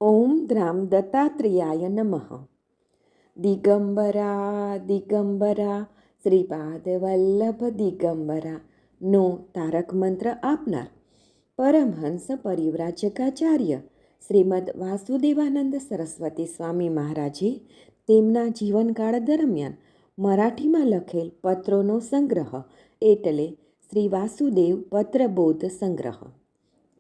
ઓમ દ્રામ દત્તાત્રેયાય નમઃ. દિગંબરા દિગંબરા શ્રીપાદ વલ્લભ દિગંબરા નો તારક મંત્ર આપનાર પરમહંસ પરિવ્રાજકાચાર્ય શ્રીમદ વાસુદેવાનંદ સરસ્વતી સ્વામી મહારાજે તેમના જીવનકાળ દરમિયાન મરાઠીમાં લખેલ પત્રોનો સંગ્રહ એટલે શ્રી વાસુદેવ પત્રબોધ સંગ્રહ,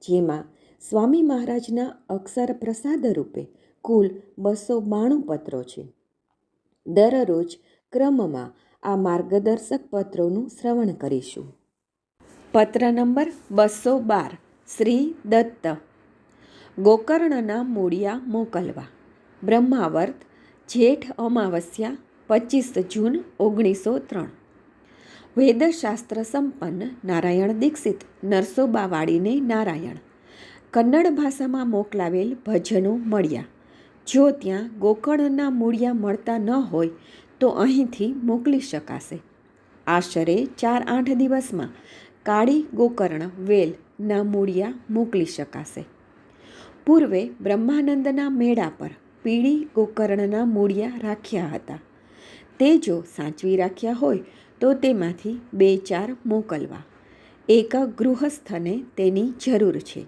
જેમાં સ્વામી મહારાજના અક્ષર પ્રસાદ રૂપે કુલ 292 પત્રો છે. દરરોજ ક્રમમાં આ માર્ગદર્શક પત્રોનું શ્રવણ કરીશું. પત્ર નંબર 212. શ્રી દત્ત. ગોકર્ણના મૂળિયા મોકલવા. બ્રહ્માવર્ત, જેઠ અમાવસ્યા, 25 જૂન 1903. વેદશાસ્ત્ર સંપન્ન નારાયણ દીક્ષિત નરસોબાવાડીને નારાયણ. કન્નડ ભાષામાં મોકલાવેલ ભજનો મળ્યા. જો ત્યાં ગોકર્ણના મૂળિયા મળતા ન હોય તો અહીંથી મોકલી શકાશે. આશરે 4-8 દિવસમાં કાળી ગોકર્ણ વેલના મૂળિયા મોકલી શકાશે. પૂર્વે બ્રહ્માનંદના મેળા પર પીળી ગોકર્ણના મૂળિયા રાખ્યા હતા. તે જો સાચવી રાખ્યા હોય તો તેમાંથી 2-4 મોકલવા. એક ગૃહસ્થને તેની જરૂર છે.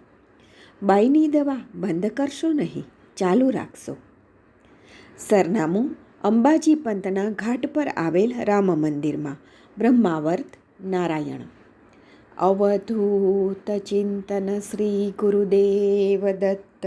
બાઈની દવા બંધ કરશો નહીં, ચાલુ રાખશો. સરનામું: અંબાજી પંથના ઘાટ પર આવેલ રામ મંદિરમાં. બ્રહ્માવર્ત, નારાયણ. અવધૂત ચિંતન શ્રી ગુરુદેવ દત્ત.